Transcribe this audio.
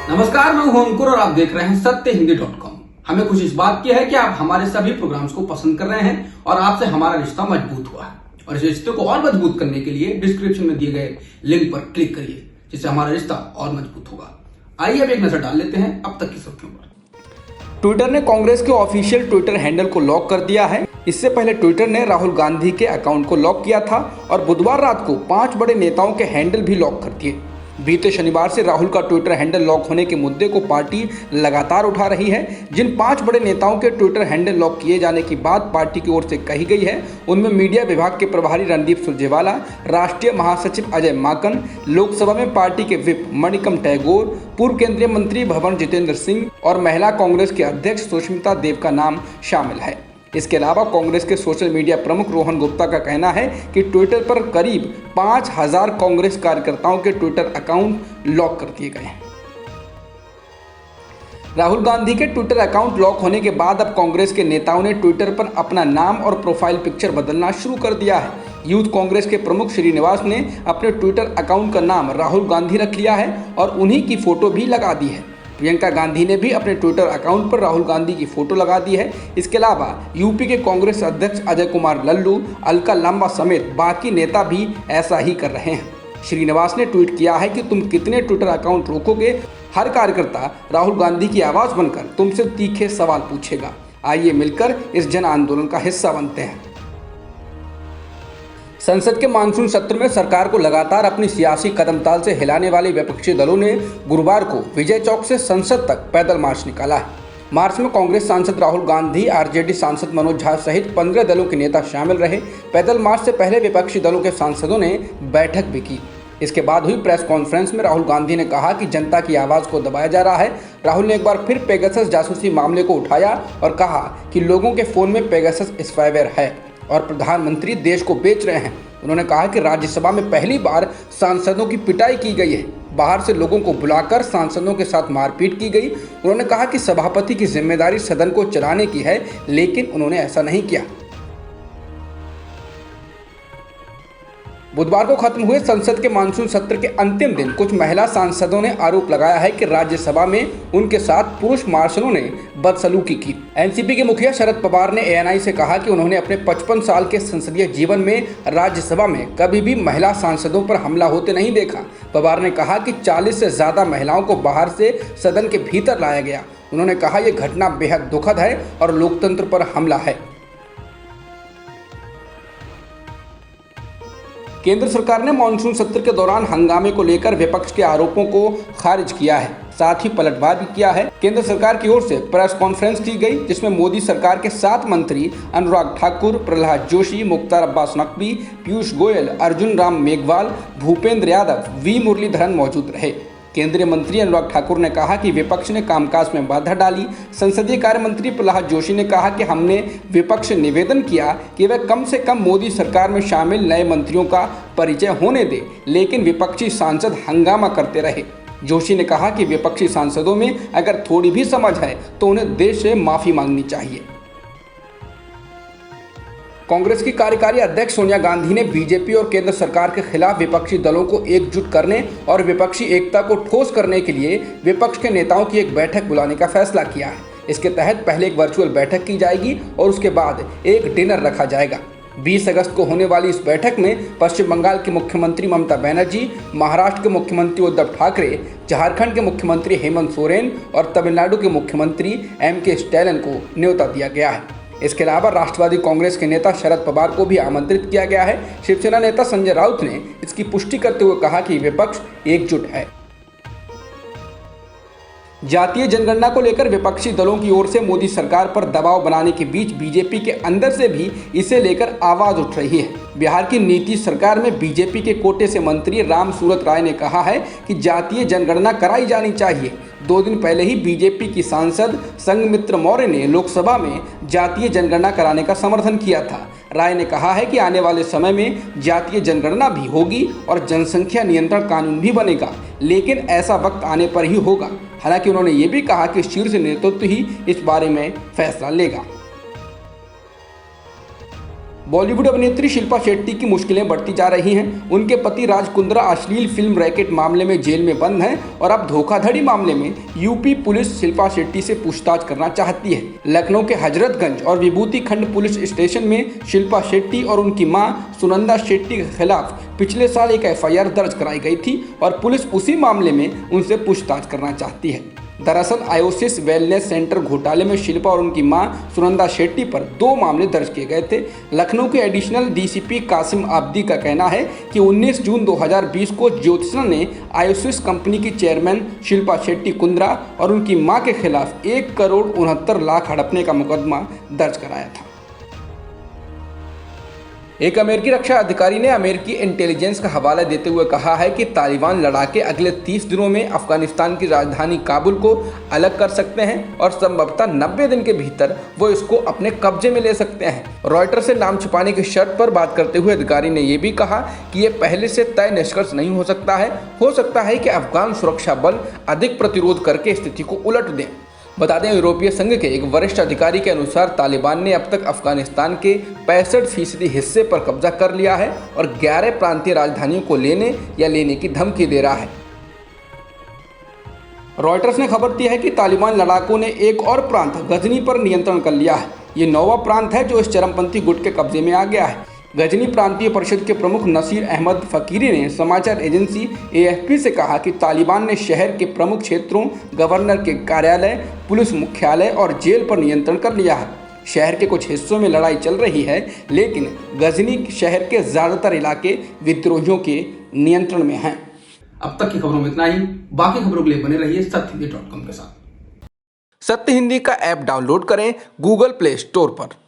नमस्कार, मैं हूं अंकुर और आप देख रहे हैं सत्यहिंदी.com। हमें खुशी इस बात की है कि आप हमारे सभी प्रोग्राम्स को पसंद कर रहे हैं और आपसे हमारा रिश्ता मजबूत हुआ है। और इस रिश्ते को और मजबूत करने के लिए डिस्क्रिप्शन में दिए गए लिंक पर क्लिक करिए, जिससे हमारा रिश्ता और मजबूत होगा। आइए अब एक नजर डाल लेते हैं अब तक की सुर्खियों पर। ट्विटर ने कांग्रेस के ऑफिशियल ट्विटर हैंडल को लॉक कर दिया है। इससे पहले ट्विटर ने राहुल गांधी के अकाउंट को लॉक किया था और बुधवार रात को 5 बड़े नेताओं के हैंडल भी लॉक कर दिए। बीते शनिवार से राहुल का ट्विटर हैंडल लॉक होने के मुद्दे को पार्टी लगातार उठा रही है। जिन 5 बड़े नेताओं के ट्विटर हैंडल लॉक किए जाने की बात पार्टी की ओर से कही गई है, उनमें मीडिया विभाग के प्रभारी रणदीप सुरजेवाला, राष्ट्रीय महासचिव अजय माकन, लोकसभा में पार्टी के विप मणिकम टैगोर, पूर्व केंद्रीय मंत्री भवन जितेंद्र सिंह और महिला कांग्रेस के अध्यक्ष सुष्मिता देव का नाम शामिल है। इसके अलावा कांग्रेस के सोशल मीडिया प्रमुख रोहन गुप्ता का कहना है कि ट्विटर पर करीब 5000 कांग्रेस कार्यकर्ताओं के ट्विटर अकाउंट लॉक कर दिए गए हैं। राहुल गांधी के ट्विटर अकाउंट लॉक होने के बाद अब कांग्रेस के नेताओं ने ट्विटर पर अपना नाम और प्रोफाइल पिक्चर बदलना शुरू कर दिया है। यूथ कांग्रेस के प्रमुख श्रीनिवास ने अपने ट्विटर अकाउंट का नाम राहुल गांधी रख लिया है और उन्हीं की फोटो भी लगा दी है। प्रियंका गांधी ने भी अपने ट्विटर अकाउंट पर राहुल गांधी की फोटो लगा दी है। इसके अलावा यूपी के कांग्रेस अध्यक्ष अजय कुमार लल्लू, अलका लांबा समेत बाकी नेता भी ऐसा ही कर रहे हैं। श्रीनिवास ने ट्वीट किया है कि तुम कितने ट्विटर अकाउंट रोकोगे? हर कार्यकर्ता राहुल गांधी की आवाज बनकर तुमसे तीखे सवाल पूछेगा। आइए मिलकर इस जन आंदोलन का हिस्सा बनते हैं। संसद के मानसून सत्र में सरकार को लगातार अपनी सियासी कदमताल से हिलाने वाले विपक्षी दलों ने गुरुवार को विजय चौक से संसद तक पैदल मार्च निकाला है। मार्च में कांग्रेस सांसद राहुल गांधी, आरजेडी सांसद मनोज झा सहित 15 दलों के नेता शामिल रहे। पैदल मार्च से पहले विपक्षी दलों के सांसदों ने बैठक भी की। इसके बाद हुई प्रेस कॉन्फ्रेंस में राहुल गांधी ने कहा कि जनता की आवाज़ को दबाया जा रहा है। राहुल ने एक बार फिर पेगासस जासूसी मामले को उठाया और कहा कि लोगों के फोन में पेगासस स्पाईवेयर है और प्रधानमंत्री देश को बेच रहे हैं। उन्होंने कहा कि राज्यसभा में पहली बार सांसदों की पिटाई की गई है। बाहर से लोगों को बुलाकर सांसदों के साथ मारपीट की गई। उन्होंने कहा कि सभापति की जिम्मेदारी सदन को चलाने की है, लेकिन उन्होंने ऐसा नहीं किया। बुधवार को खत्म हुए संसद के मानसून सत्र के अंतिम दिन कुछ महिला सांसदों ने आरोप लगाया है कि राज्यसभा में उनके साथ पुरुष मार्शलों ने बदसलूकी की। एनसीपी के मुखिया शरद पवार ने एएनआई से कहा कि उन्होंने अपने 55 साल के संसदीय जीवन में राज्यसभा में कभी भी महिला सांसदों पर हमला होते नहीं देखा। पवार ने कहा कि 40 से ज्यादा महिलाओं को बाहर से सदन के भीतर लाया गया। उन्होंने कहा यह घटना बेहद दुखद है और लोकतंत्र पर हमला है। केंद्र सरकार ने मानसून सत्र के दौरान हंगामे को लेकर विपक्ष के आरोपों को खारिज किया है, साथ ही पलटवार भी किया है। केंद्र सरकार की ओर से प्रेस कॉन्फ्रेंस की गई, जिसमें मोदी सरकार के 7 मंत्री अनुराग ठाकुर, प्रहलाद जोशी, मुख्तार अब्बास नकवी, पीयूष गोयल, अर्जुन राम मेघवाल, भूपेंद्र यादव, वी मुरलीधरन मौजूद रहे। केंद्रीय मंत्री अनुराग ठाकुर ने कहा कि विपक्ष ने कामकाज में बाधा डाली। संसदीय कार्य मंत्री प्रहलाद जोशी ने कहा कि हमने विपक्ष से निवेदन किया कि वह कम से कम मोदी सरकार में शामिल नए मंत्रियों का परिचय होने दे, लेकिन विपक्षी सांसद हंगामा करते रहे। जोशी ने कहा कि विपक्षी सांसदों में अगर थोड़ी भी समझ है तो उन्हें देश से माफी मांगनी चाहिए। कांग्रेस की कार्यकारी अध्यक्ष सोनिया गांधी ने बीजेपी और केंद्र सरकार के खिलाफ विपक्षी दलों को एकजुट करने और विपक्षी एकता को ठोस करने के लिए विपक्ष के नेताओं की एक बैठक बुलाने का फैसला किया है। इसके तहत पहले एक वर्चुअल बैठक की जाएगी और उसके बाद एक डिनर रखा जाएगा। 20 अगस्त को होने वाली इस बैठक में पश्चिम बंगाल की मुख्यमंत्री ममता बनर्जी, महाराष्ट्र के मुख्यमंत्री उद्धव ठाकरे, झारखंड के मुख्यमंत्री हेमंत सोरेन और तमिलनाडु के मुख्यमंत्री एम.के. स्टैलिन को न्योता दिया गया है। इसके अलावा राष्ट्रवादी कांग्रेस के नेता शरद पवार को भी आमंत्रित किया गया है। शिवसेना नेता संजय राउत ने इसकी पुष्टि करते हुए कहा कि विपक्ष एकजुट है। जातीय जनगणना को लेकर विपक्षी दलों की ओर से मोदी सरकार पर दबाव बनाने के बीच बीजेपी के अंदर से भी इसे लेकर आवाज उठ रही है। बिहार की नीतीश सरकार में बीजेपी के कोटे से मंत्री राम सूरत राय ने कहा है कि जातीय जनगणना कराई जानी चाहिए। 2 दिन पहले ही बीजेपी की सांसद संघमित्रा मौर्य ने लोकसभा में जातीय जनगणना कराने का समर्थन किया था। राय ने कहा है कि आने वाले समय में जातीय जनगणना भी होगी और जनसंख्या नियंत्रण कानून भी बनेगा, लेकिन ऐसा वक्त आने पर ही होगा। हालांकि उन्होंने ये भी कहा कि शीर्ष नेतृत्व ही इस बारे में फैसला लेगा। बॉलीवुड अभिनेत्री शिल्पा शेट्टी की मुश्किलें बढ़ती जा रही हैं। उनके पति राज कुंद्रा अश्लील फिल्म रैकेट मामले में जेल में बंद हैं और अब धोखाधड़ी मामले में यूपी पुलिस शिल्पा शेट्टी से पूछताछ करना चाहती है। लखनऊ के हजरतगंज और विभूति खंड पुलिस स्टेशन में शिल्पा शेट्टी और उनकी मां सुनंदा शेट्टी के खिलाफ पिछले साल एक एफआईआर दर्ज कराई गई थी और पुलिस उसी मामले में उनसे पूछताछ करना चाहती है। दरअसल आयोसिस वेलनेस सेंटर घोटाले में शिल्पा और उनकी मां सुनंदा शेट्टी पर 2 मामले दर्ज किए गए थे। लखनऊ के एडिशनल डीसीपी कासिम आब्दी का कहना है कि 19 जून 2020 को ज्योत्सना ने आयोसिस कंपनी की चेयरमैन शिल्पा शेट्टी कुंद्रा और उनकी मां के खिलाफ 1 करोड़ 69 लाख हड़पने का मुकदमा दर्ज कराया था। एक अमेरिकी रक्षा अधिकारी ने अमेरिकी इंटेलिजेंस का हवाला देते हुए कहा है कि तालिबान लड़ाके अगले 30 दिनों में अफगानिस्तान की राजधानी काबुल को अलग कर सकते हैं और संभवतः 90 दिन के भीतर वो इसको अपने कब्जे में ले सकते हैं। रॉयटर से नाम छुपाने की शर्त पर बात करते हुए अधिकारी ने यह भी कहा कि ये पहले से तय निष्कर्ष नहीं हो सकता है कि अफगान सुरक्षा बल अधिक प्रतिरोध करके स्थिति को उलट दें। बता दें, यूरोपीय संघ के एक वरिष्ठ अधिकारी के अनुसार तालिबान ने अब तक अफगानिस्तान के 65% हिस्से पर कब्जा कर लिया है और 11 प्रांतीय राजधानियों को लेने की धमकी दे रहा है। रॉयटर्स ने खबर दी है कि तालिबान लड़ाकों ने एक और प्रांत गजनी पर नियंत्रण कर लिया है। ये 9वां प्रांत है जो इस चरमपंथी गुट के कब्जे में आ गया है। गजनी प्रांतीय परिषद के प्रमुख नसीर अहमद फकीरी ने समाचार एजेंसी एएफपी से कहा कि तालिबान ने शहर के प्रमुख क्षेत्रों, गवर्नर के कार्यालय, पुलिस मुख्यालय और जेल पर नियंत्रण कर लिया है। शहर के कुछ हिस्सों में लड़ाई चल रही है, लेकिन गजनी शहर के ज़्यादातर इलाके विद्रोहियों के नियंत्रण में हैं। अब तक की खबरों में इतना ही। बाकी खबरों के लिए बने रहिए सत्यहिंदी.com के साथ। सत्य हिंदी का ऐप डाउनलोड करें गूगल प्ले स्टोर पर।